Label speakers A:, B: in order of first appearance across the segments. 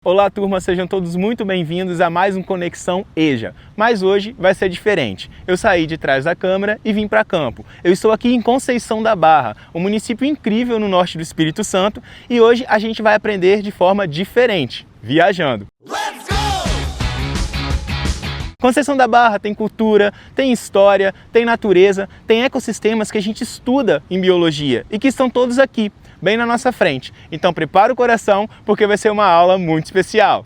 A: Olá turma, sejam todos muito bem-vindos a mais um Conexão EJA, mas hoje vai ser diferente. Eu saí de trás da câmera e vim para campo. Eu estou aqui em Conceição da Barra, um município incrível no norte do Espírito Santo, e hoje a gente vai aprender de forma diferente, viajando. Let's go! Conceição da Barra tem cultura, tem história, tem natureza, tem ecossistemas que a gente estuda em biologia e que estão todos aqui, bem na nossa frente. Então prepara o coração porque vai ser uma aula muito especial.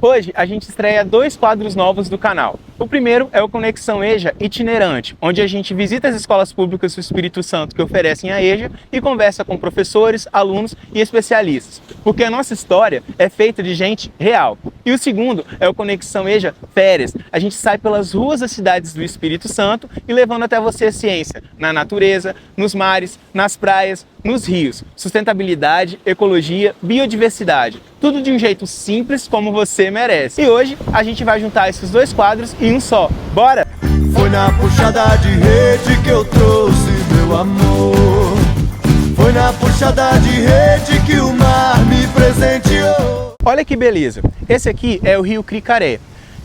A: Hoje a gente estreia dois quadros novos do canal. O primeiro é o Conexão EJA Itinerante, onde a gente visita as escolas públicas do Espírito Santo que oferecem a EJA e conversa com professores, alunos e especialistas, porque a nossa história é feita de gente real. E o segundo é o Conexão EJA Férias. A gente sai pelas ruas das cidades do Espírito Santo e levando até você a ciência na natureza, nos mares, nas praias, nos rios. Sustentabilidade, ecologia, biodiversidade. Tudo de um jeito simples como você merece. E hoje a gente vai juntar esses dois quadros em um só. Bora?
B: Foi na puxada de rede que eu trouxe meu amor. Foi na puxada de rede que o mar me presenteou.
A: Olha que beleza. Esse aqui é o Rio Cricaré,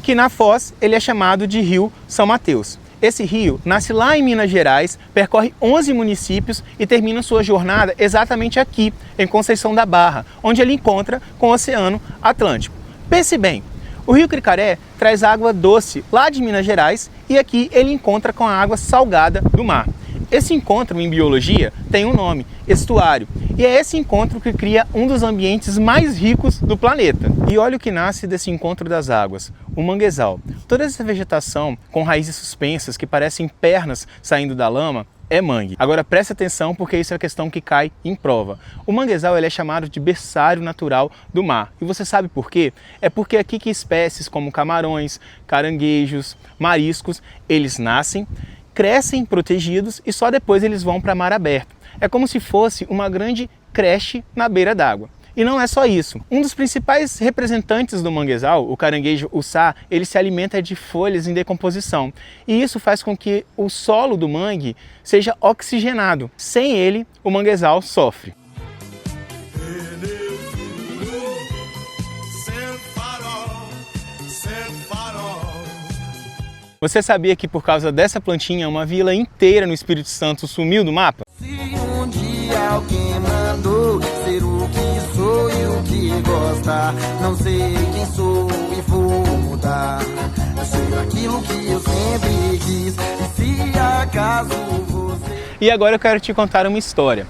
A: que na Foz ele é chamado de Rio São Mateus. Esse rio nasce lá em Minas Gerais, percorre 11 municípios e termina sua jornada exatamente aqui, em Conceição da Barra, onde ele encontra com o Oceano Atlântico. Pense bem, o Rio Cricaré traz água doce lá de Minas Gerais e aqui ele encontra com a água salgada do mar. Esse encontro em biologia tem um nome, estuário, e é esse encontro que cria um dos ambientes mais ricos do planeta. E olha o que nasce desse encontro das águas, o manguezal. Toda essa vegetação com raízes suspensas que parecem pernas saindo da lama é mangue. Agora preste atenção porque isso é a questão que cai em prova. O manguezal ele é chamado de berçário natural do mar. E você sabe por quê? É porque aqui que espécies como camarões, caranguejos, mariscos, eles nascem, crescem protegidos e só depois eles vão para mar aberto. É como se fosse uma grande creche na beira d'água. E não é só isso. Um dos principais representantes do manguezal, o caranguejo uçá, ele se alimenta de folhas em decomposição. E isso faz com que o solo do mangue seja oxigenado. Sem ele, o manguezal sofre. Você sabia que por causa dessa plantinha, uma vila inteira no Espírito Santo sumiu do mapa?
B: Se um dia alguém mandou ser o que sou e o que gosta, não sei quem sou e vou mudar. Eu sou aquilo que eu sempre quis, e se acaso você...
A: E agora eu quero te contar uma história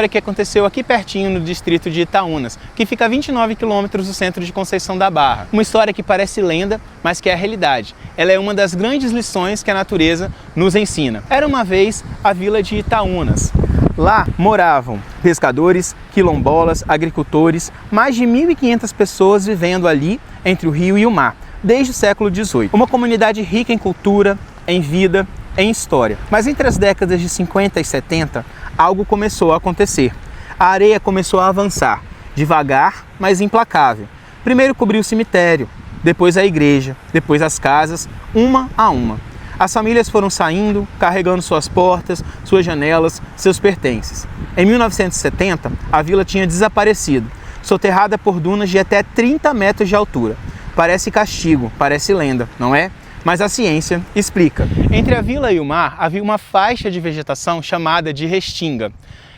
A: que aconteceu aqui pertinho no distrito de Itaúnas, que fica a 29 quilômetros do centro de Conceição da Barra. Uma história que parece lenda, mas que é a realidade. Ela é uma das grandes lições que a natureza nos ensina. Era uma vez a vila de Itaúnas. Lá moravam pescadores, quilombolas, agricultores, mais de 1.500 pessoas vivendo ali entre o rio e o mar, desde o século XVIII. Uma comunidade rica em cultura, em vida, em história. Mas entre as décadas de 50 e 70, algo começou a acontecer. A areia começou a avançar, devagar, mas implacável. Primeiro cobriu o cemitério, depois a igreja, depois as casas, uma a uma. As famílias foram saindo, carregando suas portas, suas janelas, seus pertences. Em 1970, a vila tinha desaparecido, soterrada por dunas de até 30 metros de altura. Parece castigo, parece lenda, não é? Mas a ciência explica. Entre a vila e o mar havia uma faixa de vegetação chamada de restinga.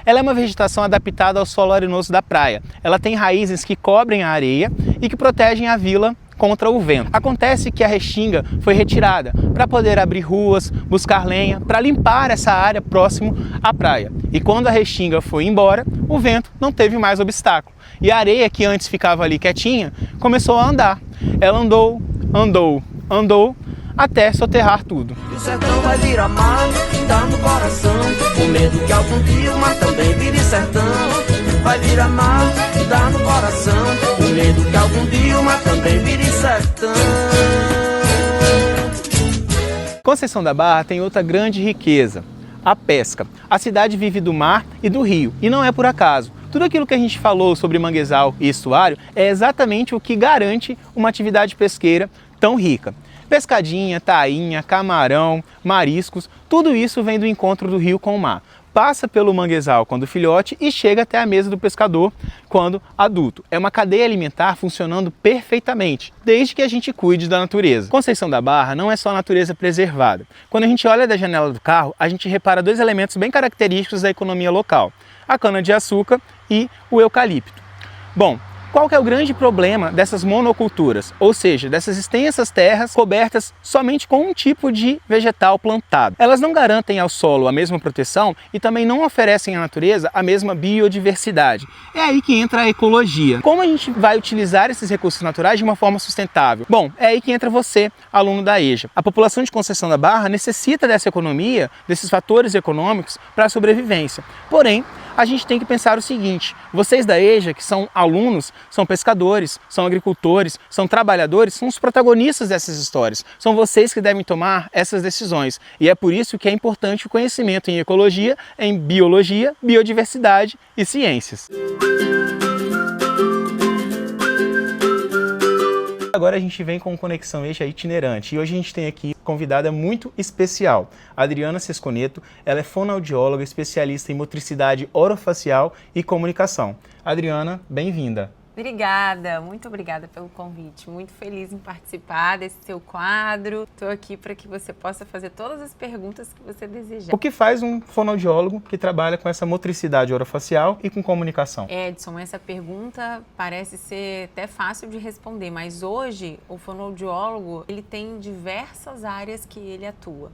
A: Ela é uma vegetação adaptada ao solo arenoso da praia. Ela tem raízes que cobrem a areia e que protegem a vila contra o vento. Acontece que a restinga foi retirada para poder abrir ruas, buscar lenha, para limpar essa área próximo à praia. E quando a restinga foi embora, o vento não teve mais obstáculo. E a areia que antes ficava ali quietinha começou a andar. Ela andou, andou, andou, até soterrar tudo.
C: O sertão vai virar mar, dá no coração, com medo que algum dia o mar também vire sertão. Vai virar mar, dá no coração, com medo que algum dia o mar também vire sertão.
A: Conceição da Barra tem outra grande riqueza, a pesca. A cidade vive do mar e do rio, e não é por acaso. Tudo aquilo que a gente falou sobre manguezal e estuário é exatamente o que garante uma atividade pesqueira tão rica. Pescadinha, tainha, camarão, mariscos, tudo isso vem do encontro do rio com o mar. passa pelo manguezal quando filhote e chega até a mesa do pescador quando adulto. É uma cadeia alimentar funcionando perfeitamente, desde que a gente cuide da natureza. Conceição da Barra não é só natureza preservada. Quando a gente olha da janela do carro, a gente repara dois elementos bem característicos da economia local: a cana-de-açúcar e o eucalipto. Bom, qual que é o grande problema dessas monoculturas? Ou seja, dessas extensas terras cobertas somente com um tipo de vegetal plantado. Elas não garantem ao solo a mesma proteção e também não oferecem à natureza a mesma biodiversidade. É aí que entra a ecologia. Como a gente vai utilizar esses recursos naturais de uma forma sustentável? Bom, é aí que entra você, aluno da EJA. A população de Conceição da Barra necessita dessa economia, desses fatores econômicos para a sobrevivência. Porém, a gente tem que pensar o seguinte: vocês da EJA, que são alunos, são pescadores, são agricultores, são trabalhadores, são os protagonistas dessas histórias. São vocês que devem tomar essas decisões. E é por isso que é importante o conhecimento em ecologia, em biologia, biodiversidade e ciências. Agora a gente vem com Conexão EJA itinerante e hoje a gente tem aqui convidada muito especial, a Adriana Sesconeto. Ela é fonoaudióloga, especialista em motricidade orofacial e comunicação. Adriana, bem-vinda.
D: Obrigada, muito obrigada pelo convite. Muito feliz em participar desse seu quadro. Estou aqui para que você possa fazer todas as perguntas que você desejar.
A: O que faz um fonoaudiólogo que trabalha com essa motricidade orofacial e com comunicação?
D: Edson, essa pergunta parece ser até fácil de responder, mas hoje o fonoaudiólogo ele tem diversas áreas que ele atua.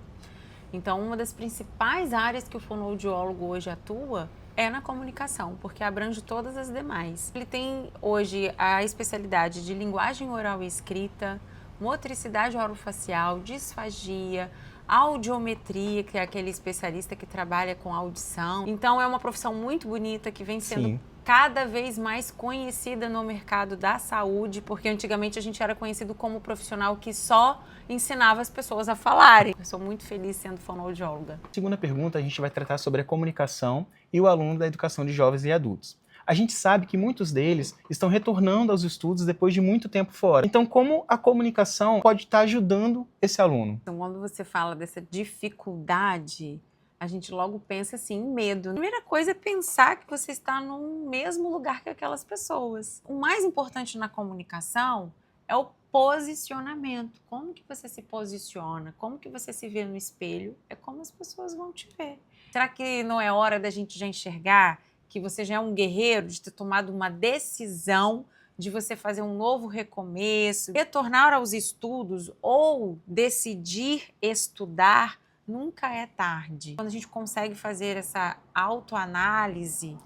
D: Então, uma das principais áreas que o fonoaudiólogo hoje atua é na comunicação, porque abrange todas as demais. Ele tem hoje a especialidade de linguagem oral e escrita, motricidade orofacial, disfagia, audiometria, que é aquele especialista que trabalha com audição. Então é uma profissão muito bonita que vem sendo cada vez mais conhecida no mercado da saúde, porque antigamente a gente era conhecido como profissional que só ensinava as pessoas a falarem. Eu sou muito feliz sendo fonoaudióloga.
A: Segunda pergunta, a gente vai tratar sobre a comunicação e o aluno da educação de jovens e adultos. A gente sabe que muitos deles estão retornando aos estudos depois de muito tempo fora. Então, como a comunicação pode estar ajudando esse aluno?
D: Então, quando você fala dessa dificuldade, a gente logo pensa assim, em medo. A primeira coisa é pensar que você está no mesmo lugar que aquelas pessoas. O mais importante na comunicação é o posicionamento. Como que você se posiciona? Como que você se vê no espelho? É como as pessoas vão te ver. Será que não é hora da gente já enxergar que você já é um guerreiro de ter tomado uma decisão de você fazer um novo recomeço, retornar aos estudos ou decidir estudar? Nunca é tarde. Quando a gente consegue fazer essa autoanálise,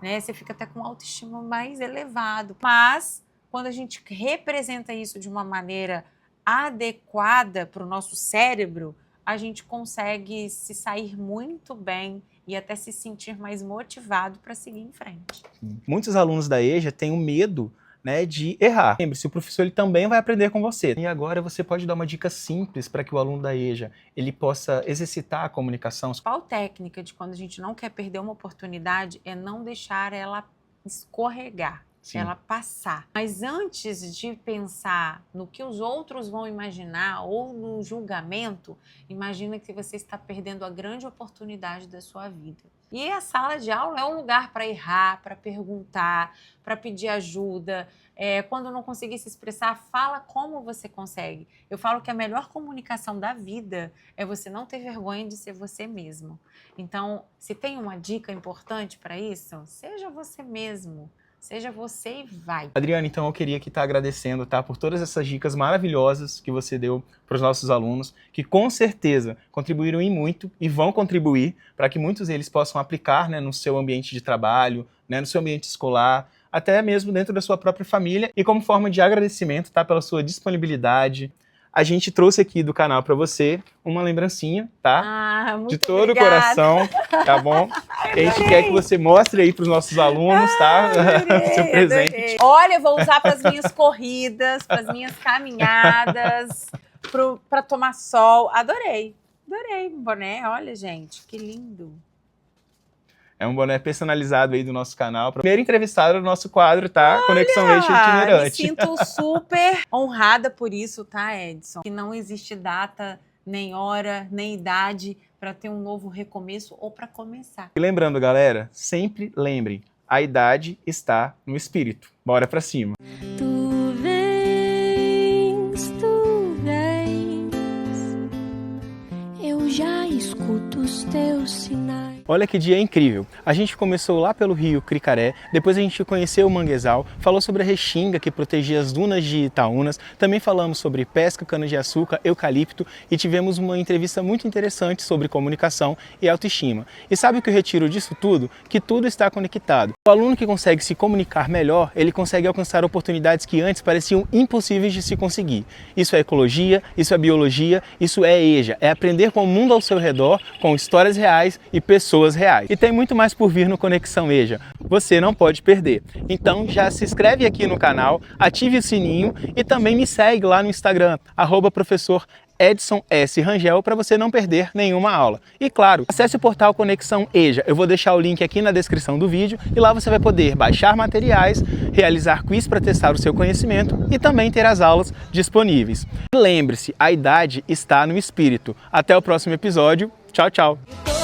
D: né, você fica até com autoestima mais elevado. Mas quando a gente representa isso de uma maneira adequada para o nosso cérebro, a gente consegue se sair muito bem e até se sentir mais motivado para seguir em frente.
A: Muitos alunos da EJA têm o medo, né, de errar. Lembre-se, o professor ele também vai aprender com você. E agora você pode dar uma dica simples para que o aluno da EJA ele possa exercitar a comunicação. A
D: principal técnica de quando a gente não quer perder uma oportunidade é não deixar ela escorregar. Ela passar. Mas antes de pensar no que os outros vão imaginar ou no julgamento, imagina que você está perdendo a grande oportunidade da sua vida. E a sala de aula é um lugar para errar, para perguntar, para pedir ajuda. Quando não conseguir se expressar, fala como você consegue. Eu falo que a melhor comunicação da vida é você não ter vergonha de ser você mesmo. Então, se tem uma dica importante para isso, seja você mesmo. Seja você e vai.
A: Adriana, então eu queria aqui estar agradecendo, tá, por todas essas dicas maravilhosas que você deu para os nossos alunos, que com certeza contribuíram em muito e vão contribuir para que muitos deles possam aplicar, né, no seu ambiente de trabalho, né, no seu ambiente escolar, até mesmo dentro da sua própria família. E como forma de agradecimento, tá, pela sua disponibilidade, a gente trouxe aqui do canal para você uma lembrancinha, tá?
D: Muito
A: de todo
D: obrigada.
A: O coração, tá bom? A gente quer que você mostre aí para os nossos alunos, tá?
D: Adorei,
A: seu presente.
D: Adorei. Olha, eu vou usar para as minhas corridas, para as minhas caminhadas, para tomar sol. Adorei o boné. Olha, gente, que lindo.
A: É um boné personalizado aí do nosso canal. Primeiro entrevistado do nosso quadro, tá? Olha, Conexão EJA itinerante.
D: Me sinto super honrada por isso, tá, Edson? Que não existe data nem hora, nem idade para ter um novo recomeço ou para começar.
A: E lembrando, galera, sempre lembrem, a idade está no espírito. Bora pra cima.
E: Tu vens, eu já escuto os teus sinais.
A: Olha que dia incrível! A gente começou lá pelo rio Cricaré, depois a gente conheceu o manguezal, falou sobre a restinga que protegia as dunas de Itaúnas, também falamos sobre pesca, cana-de-açúcar, eucalipto e tivemos uma entrevista muito interessante sobre comunicação e autoestima. E sabe o que eu retiro disso tudo? Que tudo está conectado. O aluno que consegue se comunicar melhor, ele consegue alcançar oportunidades que antes pareciam impossíveis de se conseguir. Isso é ecologia, isso é biologia, isso é EJA, é aprender com o mundo ao seu redor, com histórias reais e pessoas reais. E tem muito mais por vir no Conexão EJA. Você não pode perder. Então já se inscreve aqui no canal, ative o sininho e também me segue lá no Instagram, @professor Edson S. Rangel, para você não perder nenhuma aula. E claro, acesse o portal Conexão EJA. Eu vou deixar o link aqui na descrição do vídeo e lá você vai poder baixar materiais, realizar quiz para testar o seu conhecimento e também ter as aulas disponíveis. Lembre-se, a idade está no espírito. Até o próximo episódio. Tchau, tchau!